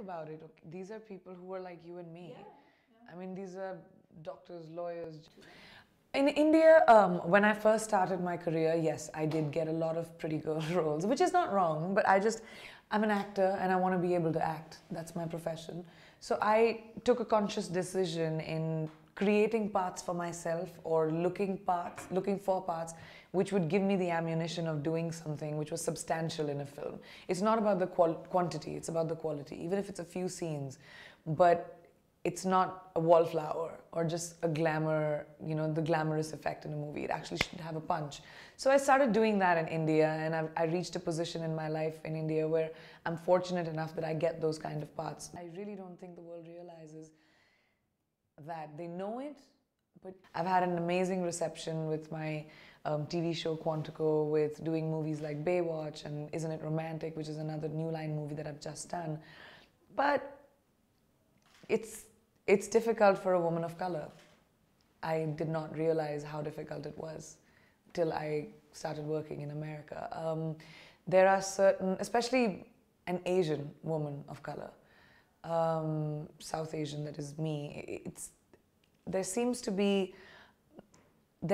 about it, okay, these are people who are like you and me. Yeah, yeah. I mean, these are doctors, lawyers. In India, when I first started my career, yes, I did get a lot of pretty girl roles, which is not wrong, but I'm an actor and I want to be able to act. That's my profession. So I took a conscious decision in creating parts for myself or looking for parts which would give me the ammunition of doing something which was substantial in a film. It's not about the quantity, it's about the quality, even if it's a few scenes. But it's not a wallflower or just a glamour, the glamorous effect in a movie. It actually should have a punch. So I started doing that in India, and I reached a position in my life in India where I'm fortunate enough that I get those kind of parts. I really don't think the world realizes that. They know it, but I've had an amazing reception with my TV show Quantico, with doing movies like Baywatch and Isn't It Romantic, which is another New Line movie that I've just done. But it's difficult for a woman of color. I did not realize how difficult it was till I started working in America. There are certain, especially an Asian woman of color, South Asian, that is me, there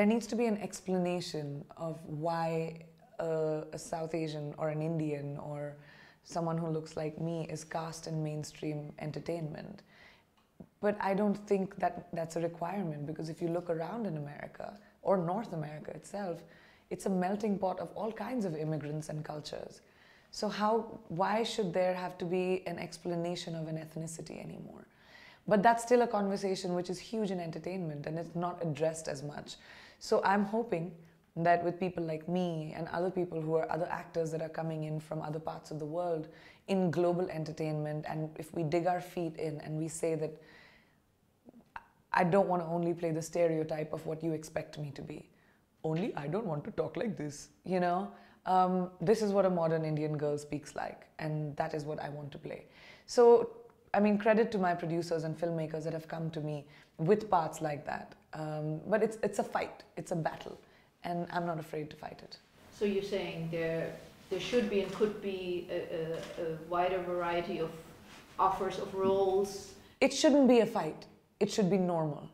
needs to be an explanation of why a South Asian or an Indian or someone who looks like me is cast in mainstream entertainment. But I don't think that that's a requirement, because if you look around in America, or North America itself, it's a melting pot of all kinds of immigrants and cultures. So why should there have to be an explanation of an ethnicity anymore? But that's still a conversation which is huge in entertainment, and it's not addressed as much. So I'm hoping that with people like me and other people who are other actors that are coming in from other parts of the world in global entertainment, and if we dig our feet in and we say that I don't want to only play the stereotype of what you expect me to be. Only I don't want to talk like this, This is what a modern Indian girl speaks like, and that is what I want to play. So, I mean, credit to my producers and filmmakers that have come to me with parts like that. But it's a fight, it's a battle, and I'm not afraid to fight it. So you're saying there should be and could be a wider variety of offers of roles? It shouldn't be a fight. It should be normal.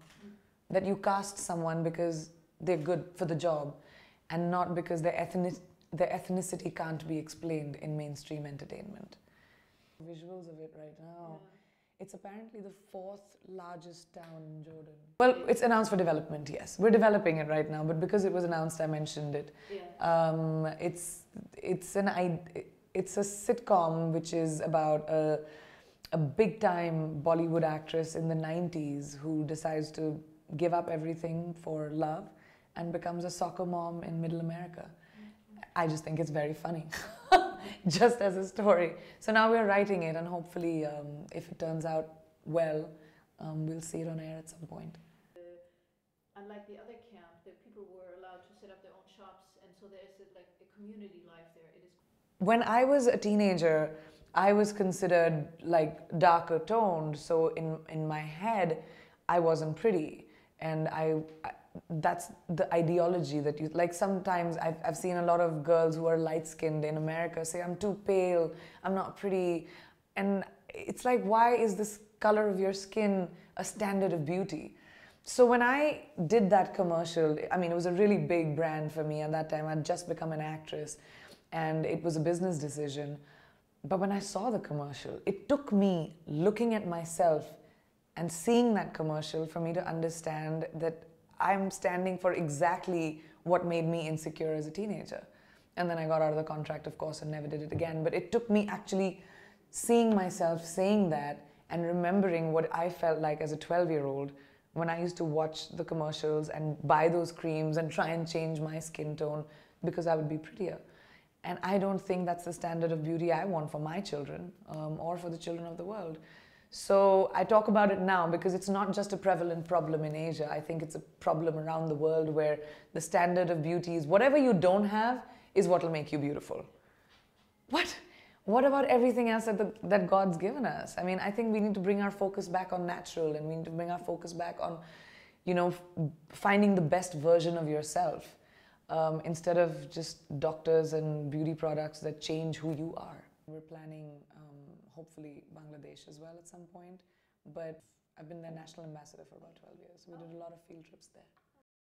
That you cast someone because they're good for the job and not because their ethnicity can't be explained in mainstream entertainment. Visuals of it right now. Yeah. It's apparently the 4th largest town in Jordan. Well, it's announced for development, yes. We're developing it right now, but because it was announced, I mentioned it. Yeah. It's a sitcom which is about a big-time Bollywood actress in the 90s who decides to give up everything for love and becomes a soccer mom in Middle America. I just think it's very funny, just as a story. So now we're writing it, and hopefully, if it turns out well, we'll see it on air at some point. Unlike the other camp, the people were allowed to set up their own shops, and so there is like a community life there. It is. When I was a teenager, I was considered like darker toned, so in my head, I wasn't pretty, and that's the ideology that you like. Sometimes I've seen a lot of girls who are light-skinned in America say, I'm too pale, I'm not pretty, and it's like, why is this color of your skin a standard of beauty? So when I did that commercial, I mean, it was a really big brand for me at that time. I'd just become an actress, and it was a business decision. But when I saw the commercial, it took me looking at myself and seeing that commercial for me to understand that I'm standing for exactly what made me insecure as a teenager. And then I got out of the contract, of course, and never did it again. But it took me actually seeing myself saying that and remembering what I felt like as a 12-year-old when I used to watch the commercials and buy those creams and try and change my skin tone because I would be prettier. And I don't think that's the standard of beauty I want for my children or for the children of the world. So I talk about it now because it's not just a prevalent problem in Asia. I think it's a problem around the world where the standard of beauty is whatever you don't have is what will make you beautiful. What? What about everything else that God's given us? I mean, I think we need to bring our focus back on natural, and we need to bring our focus back on, finding the best version of yourself instead of just doctors and beauty products that change who you are. We're planning hopefully Bangladesh as well at some point. But I've been their national ambassador for about 12 years. We did a lot of field trips there.